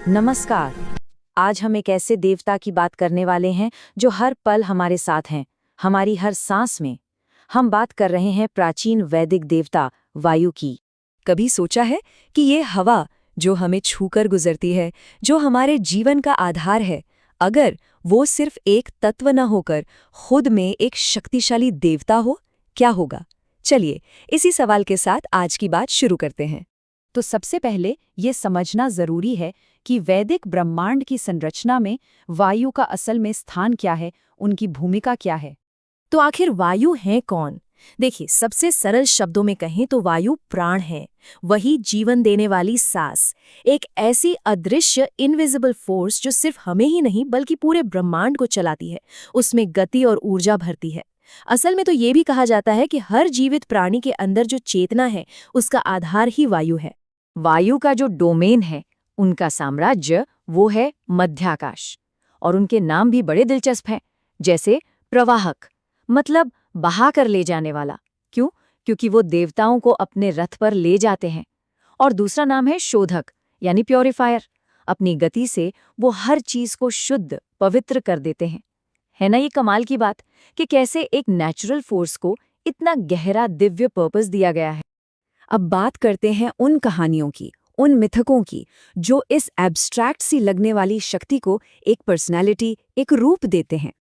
नमस्कार। आज हम एक ऐसे देवता की बात करने वाले हैं जो हर पल हमारे साथ हैं, हमारी हर सांस में। हम बात कर रहे हैं प्राचीन वैदिक देवता वायु की। कभी सोचा है कि ये हवा जो हमें छूकर गुजरती है, जो हमारे जीवन का आधार है, अगर वो सिर्फ एक तत्व न होकर खुद में एक शक्तिशाली देवता हो, क्या होगा? चलिए इसी सवाल के साथ आज की बात शुरू करते हैं। तो सबसे पहले ये समझना जरूरी है कि वैदिक ब्रह्मांड की संरचना में वायु का असल में स्थान क्या है, उनकी भूमिका क्या है। तो आखिर वायु है कौन? देखिए, सबसे सरल शब्दों में कहें तो वायु प्राण है, वही जीवन देने वाली सांस, एक ऐसी अदृश्य इनविजिबल फोर्स जो सिर्फ हमें ही नहीं बल्कि पूरे ब्रह्मांड को चलाती है, उसमें गति और ऊर्जा भरती है। असल में तो ये भी कहा जाता है कि हर जीवित प्राणी के अंदर जो चेतना है, उसका आधार ही वायु है। वायु का जो डोमेन है, उनका साम्राज्य, वो है मध्याकाश। और उनके नाम भी बड़े दिलचस्प हैं, जैसे प्रवाहक, मतलब बहा कर ले जाने वाला। क्यों? क्योंकि वो देवताओं को अपने रथ पर ले जाते हैं। और दूसरा नाम है शोधक, यानी प्योरीफायर। अपनी गति से वो हर चीज को शुद्ध, पवित्र कर देते हैं। है ना ये कमाल की बात कि कैसे एक नेचुरल फोर्स को इतना गहरा दिव्य पर्पस दिया गया है। अब बात करते हैं उन कहानियों की, उन मिथकों की, जो इस एब्स्ट्रैक्ट सी लगने वाली शक्ति को एक पर्सनैलिटी, एक रूप देते हैं।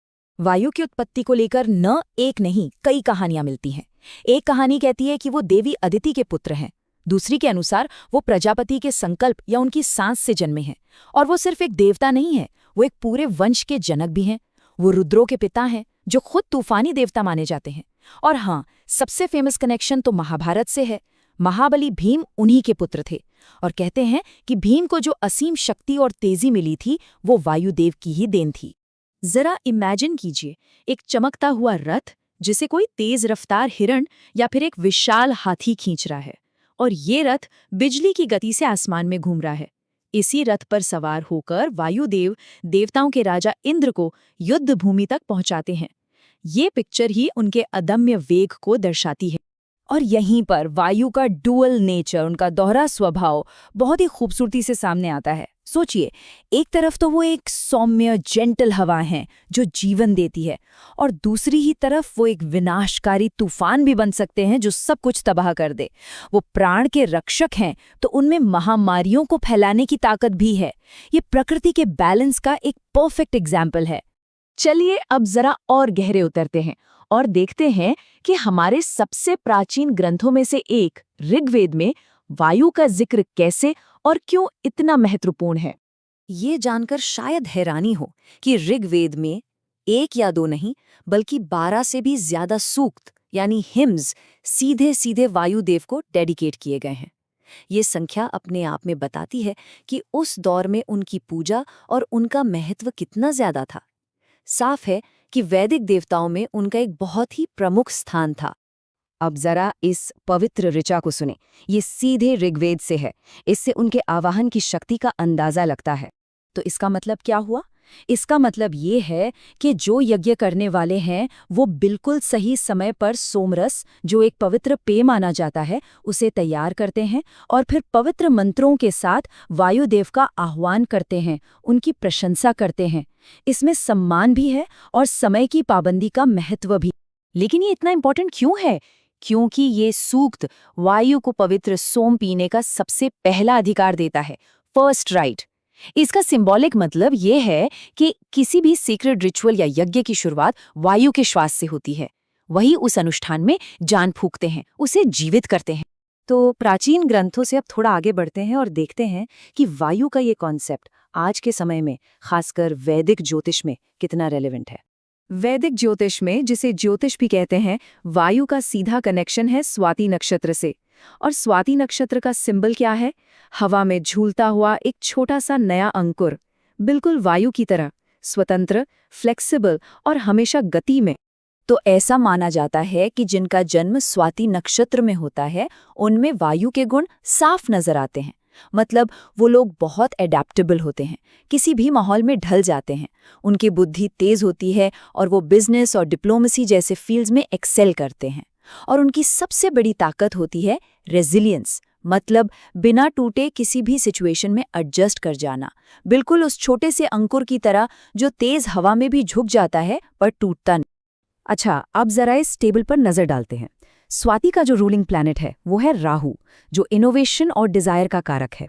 वायु की उत्पत्ति को लेकर न एक नहीं कई कहानियां मिलती हैं। एक कहानी कहती है कि वो देवी अदिति के पुत्र हैं। दूसरी के अनुसार वो प्रजापति के संकल्प या उनकी सांस से जन्मे हैं। और वो सिर्फ एक देवता नहीं है, वो एक पूरे वंश के जनक भी हैं। वो रुद्रों के पिता हैं, जो खुद तूफानी देवता माने जाते हैं। और हाँ, सबसे फेमस कनेक्शन तो महाभारत से है। महाबली भीम उन्हीं के पुत्र थे, और कहते हैं कि भीम को जो असीम शक्ति और तेजी मिली थी, वो वायुदेव की ही देन थी। जरा इमेजिन कीजिए, एक चमकता हुआ रथ जिसे कोई तेज रफ्तार हिरण या फिर एक विशाल हाथी खींच रहा है, और ये रथ बिजली की गति से आसमान में घूम रहा है। इसी रथ पर सवार होकर वायुदेव देवताओं के राजा इंद्र को युद्ध भूमि तक पहुंचाते हैं। ये पिक्चर ही उनके अदम्य वेग को दर्शाती है। और यहीं पर वायु का डुअल नेचर, उनका दोहरा स्वभाव बहुत ही खूबसूरती से सामने आता है। सोचिए, एक तरफ तो वो एक सौम्य जेंटल हवा है जो जीवन देती है, और दूसरी ही तरफ वो एक विनाशकारी तूफान भी बन सकते हैं जो सब कुछ तबाह कर दे। वो प्राण के रक्षक हैं, तो उनमें महामारियों को फैलाने की ताकत भी है। ये प्रकृति के बैलेंस का एक परफेक्ट एग्जाम्पल है। चलिए अब जरा और गहरे उतरते हैं और देखते हैं कि हमारे सबसे प्राचीन ग्रंथों में से एक ऋग्वेद में वायु का जिक्र कैसे और क्यों इतना महत्वपूर्ण है। ये जानकर शायद हैरानी हो कि ऋग्वेद में एक या दो नहीं बल्कि 12 से भी ज्यादा सूक्त यानी हिम्स सीधे सीधे वायुदेव को डेडिकेट किए गए हैं। ये संख्या अपने आप में बताती है कि उस दौर में उनकी पूजा और उनका महत्व कितना ज्यादा था। साफ है कि वैदिक देवताओं में उनका एक बहुत ही प्रमुख स्थान था। अब जरा इस पवित्र ऋचा को सुने। ये सीधे ऋग्वेद से है। इससे उनके आवाहन की शक्ति का अंदाजा लगता है। तो इसका मतलब क्या हुआ? इसका मतलब ये है कि जो यज्ञ करने वाले हैं वो बिल्कुल सही समय पर सोमरस, जो एक पवित्र पेय माना जाता है, उसे तैयार करते हैं और फिर पवित्र मंत्रों के साथ वायुदेव का आह्वान करते हैं, उनकी प्रशंसा करते हैं। इसमें सम्मान भी है और समय की पाबंदी का महत्व भी। लेकिन ये इतना इंपॉर्टेंट क्यों है? क्योंकि ये सूक्त वायु को पवित्र सोम पीने का सबसे पहला अधिकार देता है, फर्स्ट राइट। इसका सिंबॉलिक मतलब ये है कि किसी भी सीक्रेट रिचुअल या यज्ञ की शुरुआत वायु के श्वास से होती है। वही उस अनुष्ठान में जान फूंकते हैं, उसे जीवित करते हैं। तो प्राचीन ग्रंथों से अब थोड़ा आगे बढ़ते हैं और देखते हैं कि वायु का ये कॉन्सेप्ट आज के समय में, खासकर वैदिक ज्योतिष में, कितना रेलेवेंट है। वैदिक ज्योतिष में, जिसे ज्योतिष भी कहते हैं, वायु का सीधा कनेक्शन है स्वाति नक्षत्र से। और स्वाति नक्षत्र का सिंबल क्या है? हवा में झूलता हुआ एक छोटा सा नया अंकुर, बिल्कुल वायु की तरह, स्वतंत्र, फ्लेक्सिबल और हमेशा गति में। तो ऐसा माना जाता है कि जिनका जन्म स्वाति नक्षत्र में होता है, उनमें वायु के गुण साफ नजर आते हैं। मतलब वो लोग बहुत एडेप्टेबल होते हैं, किसी भी माहौल में ढल जाते हैं। उनकी बुद्धि तेज होती है और वो बिजनेस और डिप्लोमेसी जैसे फील्ड्स में एक्सेल करते हैं। और उनकी सबसे बड़ी ताकत होती है रेजिलियंस, मतलब बिना टूटे किसी भी सिचुएशन में एडजस्ट कर जाना, बिल्कुल उस छोटे से अंकुर की तरह जो तेज हवा में भी झुक जाता है पर टूटता नहीं। अच्छा, अब जरा इस टेबल पर नजर डालते हैं। स्वाति का जो रूलिंग प्लैनेट है वो है राहु, जो इनोवेशन और डिजायर का कारक है।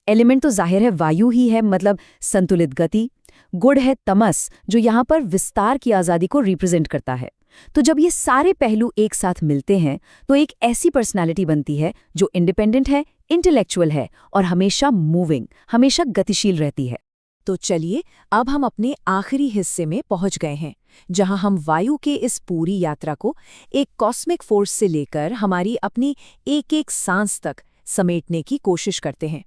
एलिमेंट तो जाहिर है वायु ही है, मतलब संतुलित गति। गुण है तमस, जो यहाँ पर विस्तार की आज़ादी को रिप्रेजेंट करता है। तो जब ये सारे पहलू एक साथ मिलते हैं तो एक ऐसी पर्सनालिटी बनती है जो इंडिपेंडेंट है, इंटेलेक्चुअल है और हमेशा मूविंग, हमेशा गतिशील रहती है। तो चलिए अब हम अपने आखिरी हिस्से में पहुंच गए हैं, जहां हम वायु के इस पूरी यात्रा को एक कॉस्मिक फोर्स से लेकर हमारी अपनी एक एक सांस तक समेटने की कोशिश करते हैं।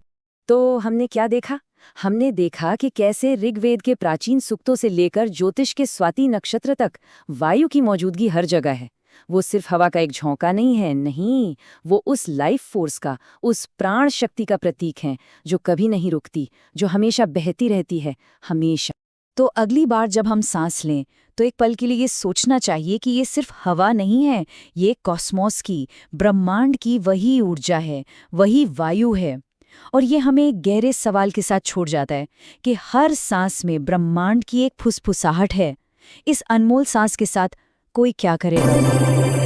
तो हमने क्या देखा? हमने देखा कि कैसे ऋग्वेद के प्राचीन सूक्तों से लेकर ज्योतिष के स्वाति नक्षत्र तक वायु की मौजूदगी हर जगह है। वो सिर्फ हवा का एक झोंका नहीं है, नहीं, वो उस लाइफ फोर्स का, उस प्राण शक्ति का प्रतीक है जो कभी नहीं रुकती, जो हमेशा बहती रहती है, हमेशा। तो अगली बार जब हम सांस लें तो एक पल के लिए ये सोचना चाहिए कि ये सिर्फ हवा नहीं है, ये कॉस्मोस की, ब्रह्मांड की वही ऊर्जा है, वही वायु है। और ये हमें एक गहरे सवाल के साथ छोड़ जाता है कि हर सांस में ब्रह्मांड की एक फुसफुसाहट है। इस अनमोल सांस के साथ कोई क्या करेगा?